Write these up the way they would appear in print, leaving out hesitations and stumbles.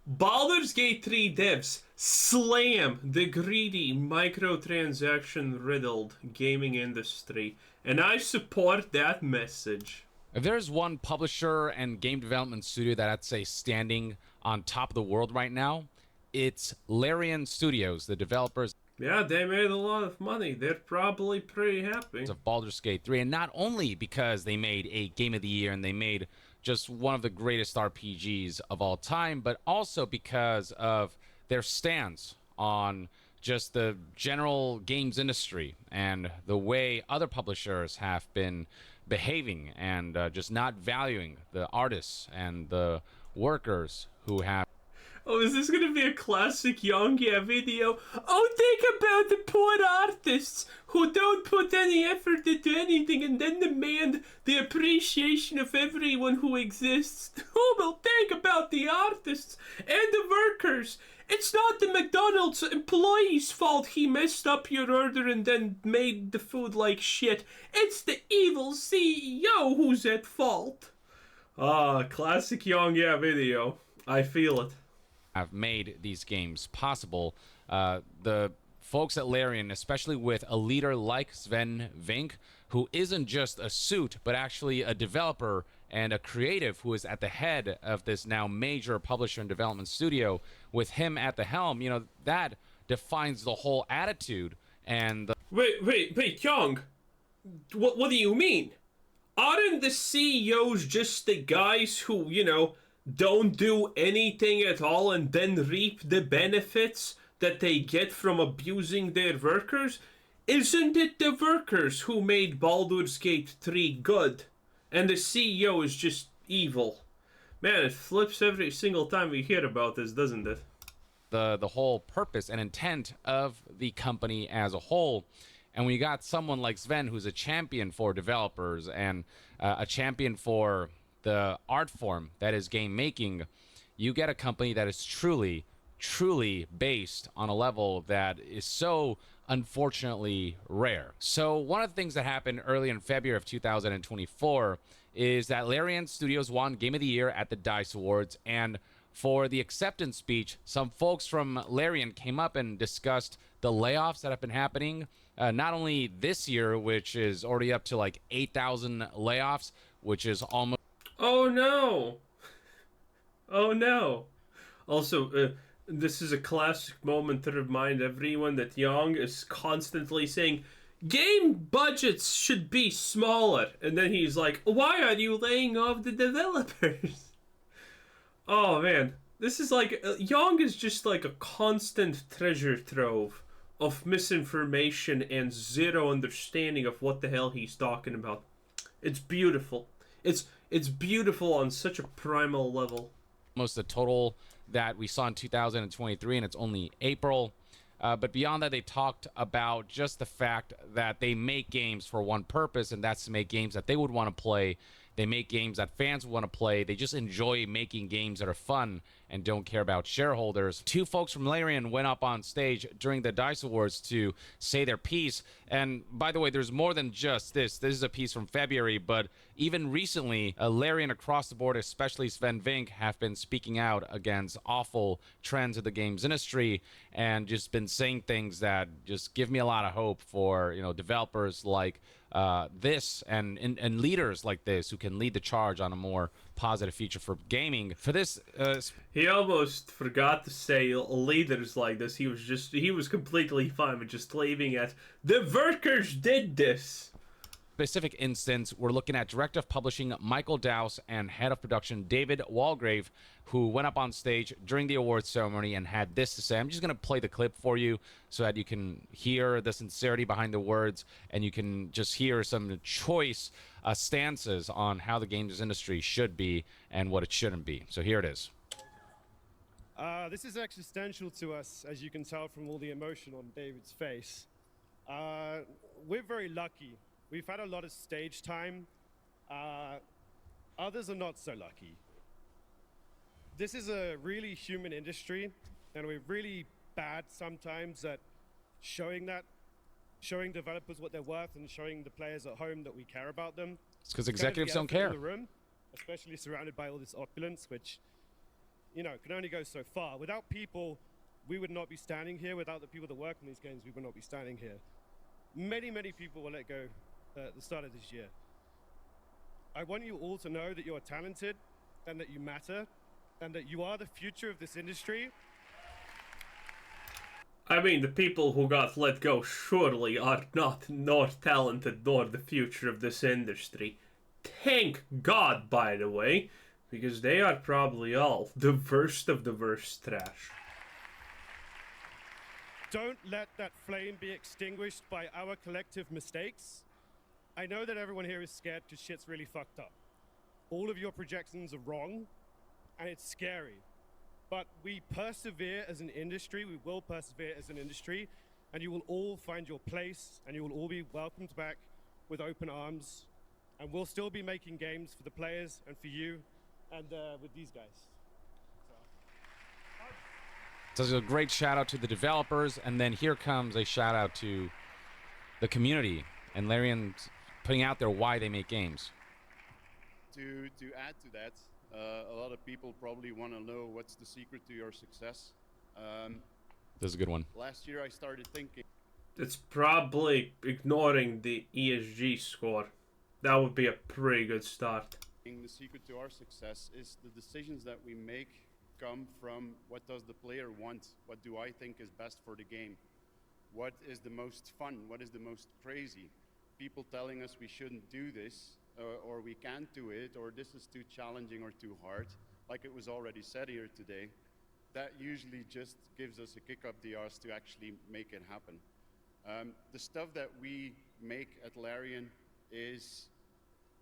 Baldur's Gate 3 devs slam the greedy microtransaction riddled gaming industry, and I support that message. If there's one publisher and game development studio that I'd say standing on top of the world right now, it's Larian Studios, the developers Yeah, they made a lot of money. They're probably pretty happy. of Baldur's Gate 3. And not only because they made a Game of the Year and they made just one of the greatest RPGs of all time, but also because of their stance on just the general games industry and the way other publishers have been behaving and just not valuing the artists and the workers who have. Oh, is this gonna be a classic Young video? Oh, think about the poor artists who don't put any effort into anything and then demand the appreciation of everyone who exists. Who will think about the artists and the workers? It's not the McDonald's employee's fault he messed up your order and then made the food like shit. It's the evil CEO who's at fault. Ah, classic Young video. I feel it. Have made these games possible. The folks at Larian, especially with a leader like Sven Vink, who isn't just a suit, but actually a developer and a creative who is at the head of this now major publisher and development studio, with him at the helm, that defines the whole attitude and the Wait, Young. What do you mean? Aren't the CEOs just the guys who, don't do anything at all and then reap the benefits that they get from abusing their workers? Isn't it the workers who made Baldur's Gate 3 good? And the CEO is just evil. Man, it flips every single time we hear about this, doesn't it? the whole purpose and intent of the company as a whole. And when you got someone like Sven, who's a champion for developers and a champion for the art form that is game making, you get a company that is truly based on a level that is so unfortunately rare. So one of the things that happened early in February of 2024 is that Larian Studios won Game of the Year at the DICE Awards, and for the acceptance speech, some folks from Larian came up and discussed the layoffs that have been happening, not only this year, which is already up to like 8,000 layoffs, which is almost... Oh no! Oh no! Also, this is a classic moment to remind everyone that Young is constantly saying, game budgets should be smaller. And then he's like, why are you laying off the developers? Oh man, this is like, Young is just like a constant treasure trove of misinformation and zero understanding of what the hell he's talking about. It's beautiful. It's beautiful on such a primal level. Most of the total that we saw in 2023, and it's only April. But beyond that, they talked about just the fact that they make games for one purpose, and that's to make games that they would want to play. They make games that fans want to play. They just enjoy making games that are fun and don't care about shareholders. Two folks from Larian went up on stage during the DICE Awards to say their piece. And by the way, there's more than just this. This is a piece from February, but even recently, Larian across the board, especially Sven Vink, have been speaking out against awful trends of the games industry and just been saying things that just give me a lot of hope for, developers like this and leaders like this who can lead the charge on a more positive future for gaming. For this, he almost forgot to say leaders like this. He was completely fine with just leaving at the workers did this. Specific instance, we're looking at director of publishing Michael Dowse and head of production David Walgrave, who went up on stage during the awards ceremony and had this to say. I'm just going to play the clip for you so that you can hear the sincerity behind the words and you can just hear some choice stances on how the games industry should be and what it shouldn't be. So here it is. This is existential to us, as you can tell from all the emotion on David's face. We're very lucky. We've had a lot of stage time. Others are not so lucky. This is a really human industry, and we're really bad sometimes at showing developers what they're worth and showing the players at home that we care about them. It's because executives don't care. In the room, especially surrounded by all this opulence, which can only go so far. Without people, we would not be standing here. Without the people that work on these games, we would not be standing here. Many, many people were let go at the start of this year. I want you all to know that you are talented and that you matter and that you are the future of this industry. I mean, the people who got let go surely are not nor talented nor the future of this industry. Thank God, by the way, because they are probably all the worst of the worst trash. Don't let that flame be extinguished by our collective mistakes. I know that everyone here is scared because shit's really fucked up. All of your projections are wrong, and it's scary. But we persevere as an industry, we will persevere as an industry, and you will all find your place, and you will all be welcomed back with open arms, and we'll still be making games for the players and for you, and with these guys. So there's a great shout out to the developers, and then here comes a shout out to the community and Larian putting out there why they make games. To add to that, a lot of people probably want to know what's the secret to your success. This is a good one. Last year I started thinking. It's probably ignoring the ESG score. That would be a pretty good start. The secret to our success is the decisions that we make come from what does the player want? What do I think is best for the game? What is the most fun? What is the most crazy? People telling us we shouldn't do this, or we can't do it, or this is too challenging or too hard, like it was already said here today, that usually just gives us a kick up the arse to actually make it happen. The stuff that we make at Larian is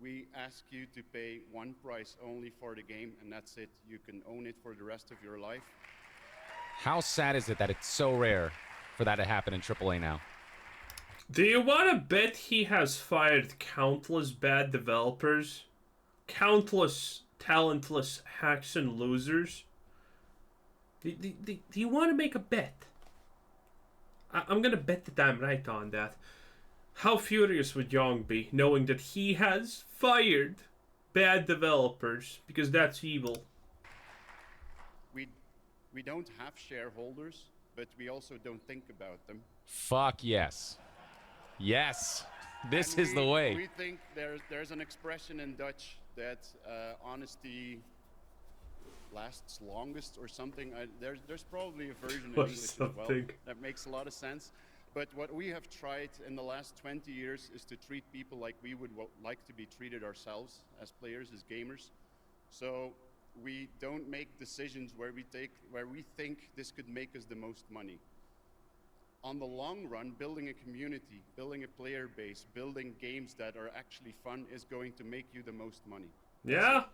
we ask you to pay one price only for the game, and that's it. You can own it for the rest of your life. How sad is it that it's so rare for that to happen in AAA now? Do you want to bet he has fired countless bad developers? Countless talentless hacks and losers? Do you want to make a bet? I'm going to bet that I'm right on that. How furious would Young be knowing that he has fired bad developers because that's evil? We don't have shareholders, but we also don't think about them. Fuck yes. Yes. This is the way. We think there's an expression in Dutch that honesty lasts longest or something. There's probably a version in English as well that makes a lot of sense. But what we have tried in the last 20 years is to treat people like we would like to be treated ourselves as players, as gamers. So we don't make decisions where we think this could make us the most money. On the long run, building a community, building a player base, building games that are actually fun is going to make you the most money. Yeah.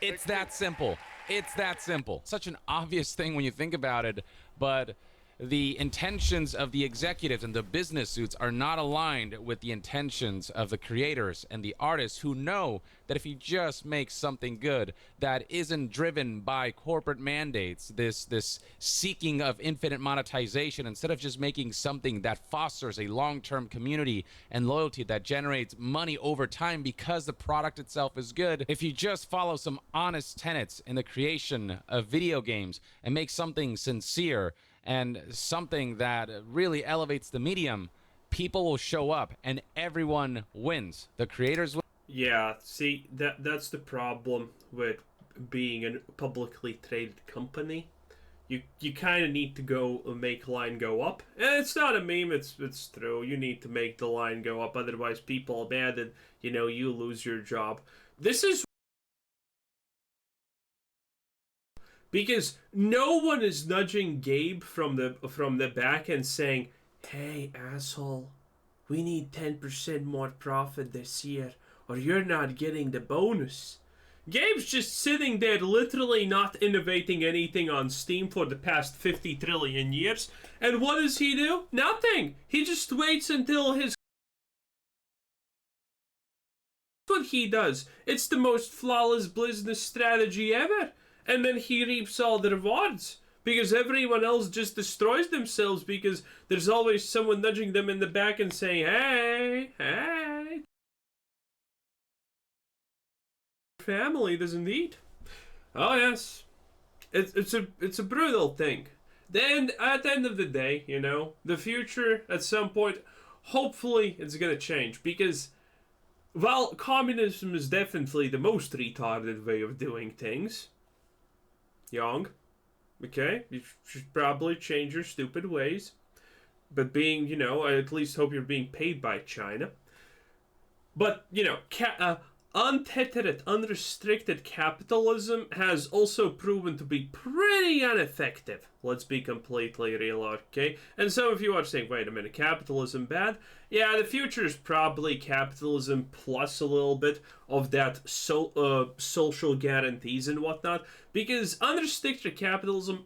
It's that simple. It's that simple. Such an obvious thing when you think about it, but the intentions of the executives and the business suits are not aligned with the intentions of the creators and the artists who know that if you just make something good that isn't driven by corporate mandates, this seeking of infinite monetization, instead of just making something that fosters a long-term community and loyalty that generates money over time because the product itself is good, if you just follow some honest tenets in the creation of video games and make something sincere and something that really elevates the medium, people will show up and everyone wins. The creators win. Yeah, see, that's the problem with being a publicly traded company. You kind of need to go make line go up. And it's not a meme, it's true. You need to make the line go up, otherwise people are mad and, you lose your job. This is because no one is nudging Gabe from the back and saying, "Hey, asshole, we need 10% more profit this year, or you're not getting the bonus." Gabe's just sitting there literally not innovating anything on Steam for the past 50 trillion years. And what does he do? Nothing. He just waits until his... That's what he does. It's the most flawless business strategy ever. And then he reaps all the rewards. Because everyone else just destroys themselves because there's always someone nudging them in the back and saying, "Hey, hey. Family doesn't eat." Oh, yes. it's a brutal thing. Then at the end of the day, you know, the future at some point, hopefully, it's gonna change because while communism is definitely the most retarded way of doing things, young, okay, you should probably change your stupid ways. But being, you know, I at least hope you're being paid by China. But, you know, untethered, unrestricted capitalism has also proven to be pretty ineffective. Let's be completely real, okay? And some of you are saying, wait a minute, capitalism bad? Yeah, the future is probably capitalism plus a little bit of that social guarantees and whatnot. Because unrestricted capitalism,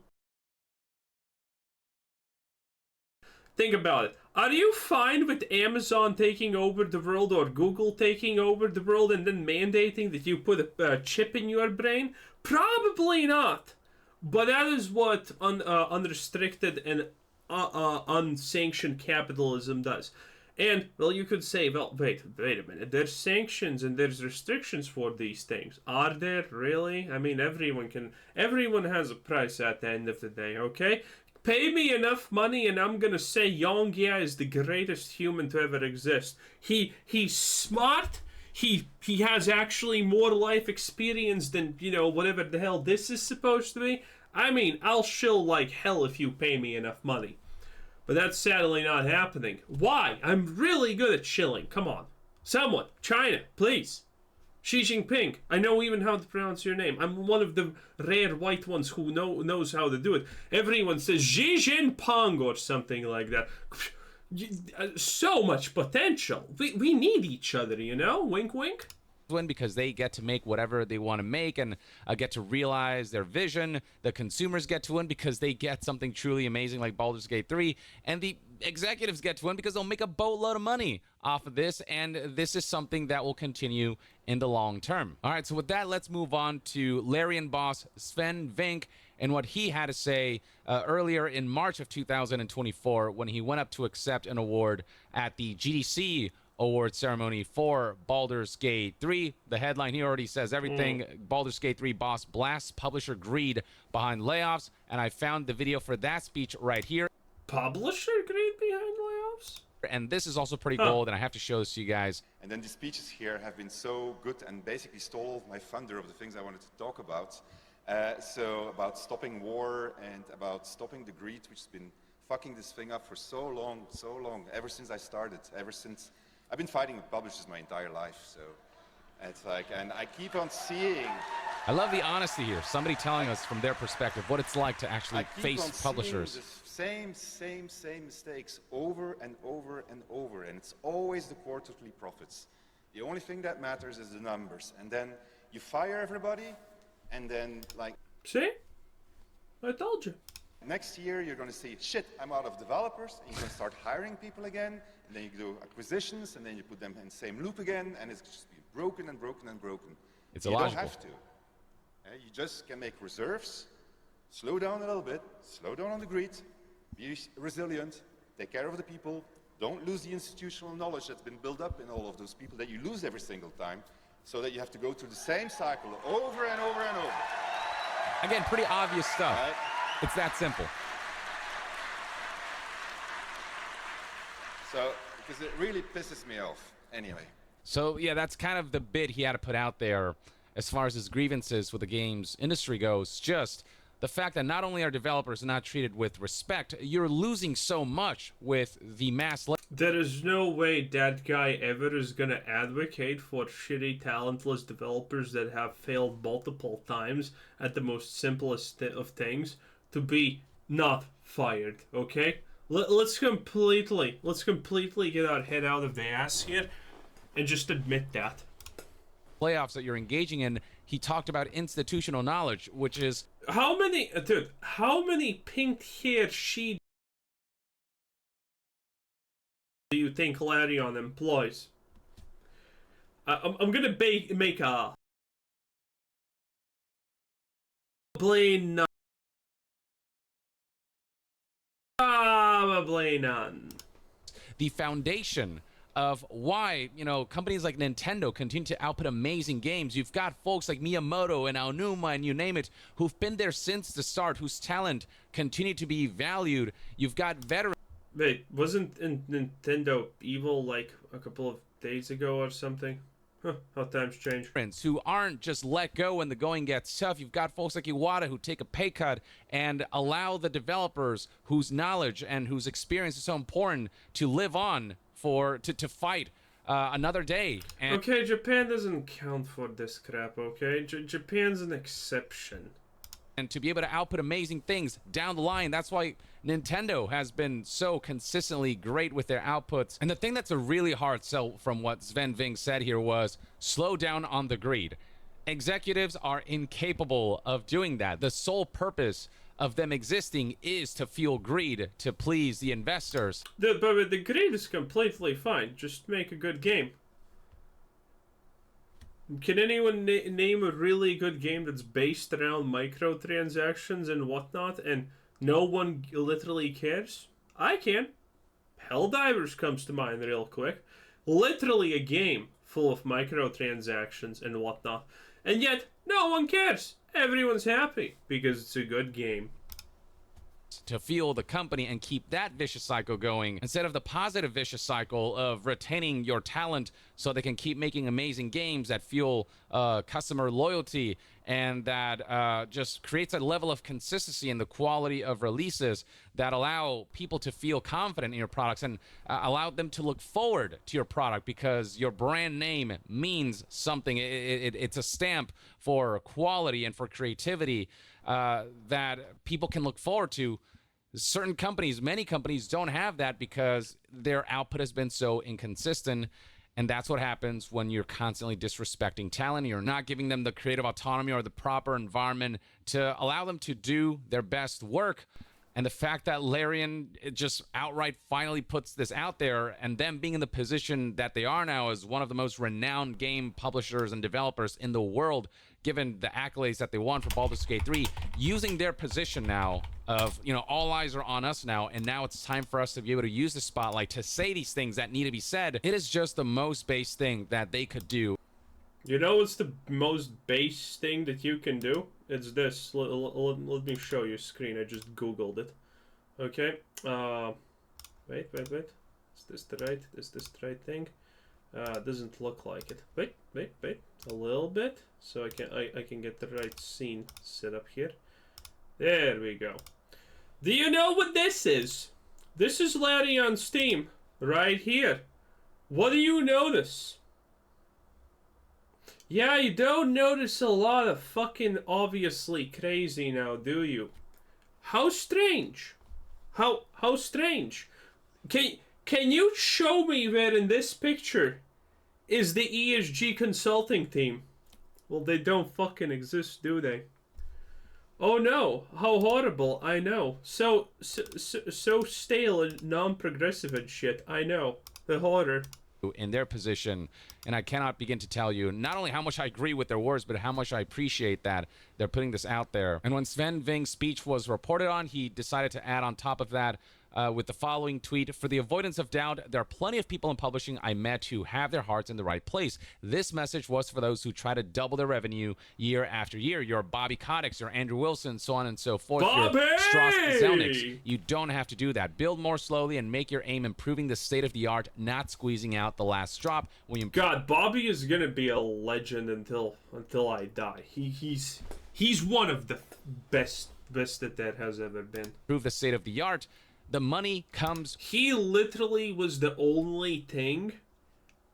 think about it. Are you fine with Amazon taking over the world or Google taking over the world and then mandating that you put a chip in your brain? Probably not. But that is what unrestricted and unsanctioned capitalism does. And, well, you could say, well, wait a minute. There's sanctions and there's restrictions for these things. Are there really? I mean, everyone has a price at the end of the day, okay? Pay me enough money and I'm gonna say Yongya is the greatest human to ever exist. He's smart. He has actually more life experience than, you know, whatever the hell this is supposed to be. I mean, I'll shill like hell if you pay me enough money. But that's sadly not happening. Why? I'm really good at shilling. Come on. Someone. China, please. Xi Jinping. I know even how to pronounce your name. I'm one of the rare white ones who knows how to do it. Everyone says Xi Jinping or something like that. So much potential. We need each other, you know? Wink, wink. Win because they get to make whatever they want to make and get to realize their vision. The consumers get to win because they get something truly amazing like Baldur's Gate 3, and the executives get to win because they'll make a boatload of money off of this, and this is something that will continue in the long term. All right, so with that, let's move on to Larian boss Sven Vink and what he had to say earlier in March of 2024 when he went up to accept an award at the GDC award ceremony for Baldur's Gate 3. The headline here already says everything. Baldur's Gate 3 boss blasts publisher greed behind layoffs, and I found the video for that speech right here. Publisher greed behind layoffs? And this is also pretty gold, and I have to show this to you guys. And then the speeches here have been so good and basically stole my thunder of the things I wanted to talk about. So about stopping war and about stopping the greed, which has been fucking this thing up for so long, ever since I started, ever since I've been fighting with publishers my entire life, so it's like, and I keep on seeing. I love the honesty here. Somebody telling us from their perspective what it's like to actually face publishers. The same mistakes over and over and over, and it's always the quarterly profits. The only thing that matters is the numbers, and then you fire everybody, and then like. See? I told you. Next year, you're going to say, shit, I'm out of developers, and you're going to start hiring people again, and then you do acquisitions, and then you put them in the same loop again, and it's just be broken and broken and broken. It's illogical. You don't have to. You just can make reserves, slow down a little bit, slow down on the greed, be resilient, take care of the people, don't lose the institutional knowledge that's been built up in all of those people that you lose every single time, so that you have to go through the same cycle over and over and over. Again, pretty obvious stuff. Right? It's that simple. So, because it really pisses me off. Anyway. So, yeah, that's kind of the bit he had to put out there as far as his grievances with the games industry goes. Just the fact that not only are developers not treated with respect, you're losing so much with the mass. There is no way that guy ever is gonna advocate for shitty, talentless developers that have failed multiple times at the most simplest of things to be not fired, okay? Let's completely get our head out of the ass here and just admit that. Playoffs that you're engaging in, he talked about institutional knowledge, which is... How many pink-haired she do you think Larian employs? I'm gonna make a... Probably none. The foundation of why, companies like Nintendo continue to output amazing games. You've got folks like Miyamoto and Aonuma and you name it, who've been there since the start, whose talent continue to be valued. You've got veterans. Wait, wasn't Nintendo evil like a couple of days ago or something? Huh, how times change. Who aren't just let go when the going gets tough. You've got folks like Iwata who take a pay cut and allow the developers whose knowledge and whose experience is so important to live on to fight another day. And okay, Japan doesn't count for this crap, okay? Japan's an exception. And to be able to output amazing things down the line. That's why Nintendo has been so consistently great with their outputs. And the thing that's a really hard sell from what Sven Ving said here was slow down on the greed. Executives are incapable of doing that. The sole purpose of them existing is to fuel greed, to please the investors. But the greed is completely fine. Just make a good game. Can anyone name a really good game that's based around microtransactions and whatnot, and no one literally cares? I can. Helldivers comes to mind real quick. Literally a game full of microtransactions and whatnot. And yet, no one cares. Everyone's happy because it's a good game. To fuel the company and keep that vicious cycle going instead of the positive vicious cycle of retaining your talent so they can keep making amazing games that fuel customer loyalty and that just creates a level of consistency in the quality of releases that allow people to feel confident in your products and allow them to look forward to your product because your brand name means something. It's a stamp for quality and for creativity that people can look forward to. Certain companies, many companies don't have that because their output has been so inconsistent. And that's what happens when you're constantly disrespecting talent. You're not giving them the creative autonomy or the proper environment to allow them to do their best work. And the fact that Larian just outright finally puts this out there and them being in the position that they are now as one of the most renowned game publishers and developers in the world, given the accolades that they won for Baldur's Gate 3, using their position now of, all eyes are on us now, and now it's time for us to be able to use the spotlight to say these things that need to be said. It is just the most base thing that they could do. You know what's the most base thing that you can do? It's this. Let me show you a screen. I just googled it. Okay. Wait. Is this the right thing? Doesn't look like it. Wait. A little bit. So I can get the right scene set up here. There we go. Do you know what this is? This is Larian on Steam. Right here. What do you notice? Yeah, you don't notice a lot of fucking obviously crazy now, do you? How strange. How strange. Can you show me where in this picture is the ESG consulting team? Well, they don't fucking exist, do they? Oh no, how horrible, I know. So stale and non-progressive and shit, I know. The horror. In their position, and I cannot begin to tell you not only how much I agree with their words, but how much I appreciate that they're putting this out there. And when Sven Ving's speech was reported on, he decided to add on top of that with the following tweet: for the avoidance of doubt, there are plenty of people in publishing I met who have their hearts in the right place. This message was for those who try to double their revenue year after year. You're Bobby Kotick, you're Andrew Wilson, so on and so forth. Bobby! You're Strauss Zelnick. You don't have to do that. Build more slowly and make your aim improving the state of the art, not squeezing out the last drop. When you God, Bobby is gonna be a legend until I die. He's one of the best that has ever been. improve the state of the art, the money comes. He literally was the only thing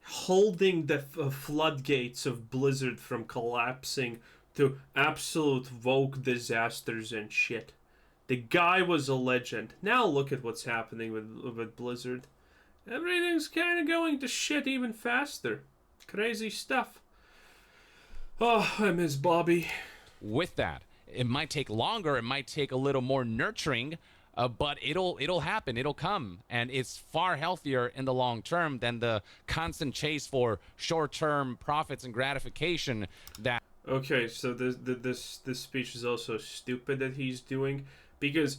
holding the floodgates of Blizzard from collapsing to absolute woke disasters and shit. The guy was a legend. Now look at what's happening with Blizzard. Everything's kind of going to shit even faster. Crazy stuff. Oh, I miss Bobby. With that, it might take longer, it might take a little more nurturing, but it'll happen, it'll come, and it's far healthier in the long term than the constant chase for short-term profits and gratification that. Okay, so this speech is also stupid that he's doing, because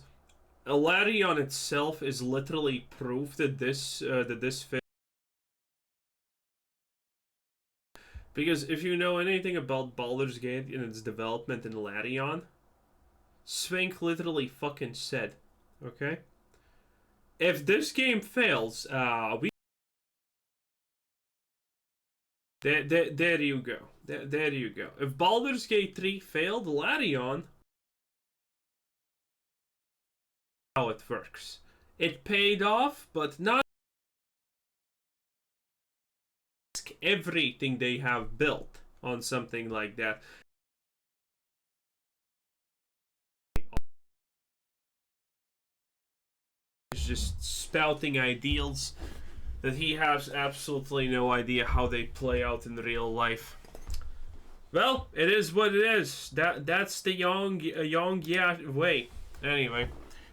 Larian itself is literally proof that this Because if you know anything about Baldur's Gate and its development in Larian, Swink literally fucking said, okay? If this game fails, there you go. There you go. If Baldur's Gate 3 failed, Larian, how it works. It paid off, but not everything they have built on something like that. It's just spouting ideals that he has absolutely no idea how they play out in real life. Well, it is what it is. That's the young way. Anyway,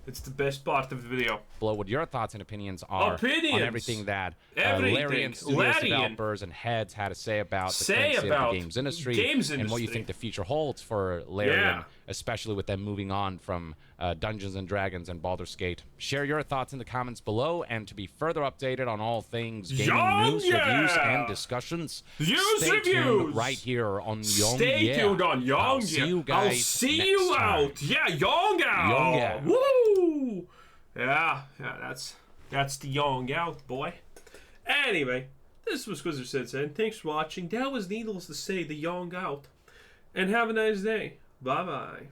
it's the best part of the video. Below what your thoughts and opinions are on everything that Larian Studios developers and heads had to say about the current state of the games industry, and what you think the future holds for Larian, especially with them moving on from Dungeons and Dragons and Baldur's Gate. Share your thoughts in the comments below, and to be further updated on all things gaming news, reviews, and discussions, stay tuned right here on Young Stay tuned on Young I'll see you guys I'll see you out. Yeah, Young out. Woo! Yeah, that's the Young out, boy. Anyway, this was Squizzer Sensei, and thanks for watching. That was needless to say the Young out. And have a nice day. Bye-bye.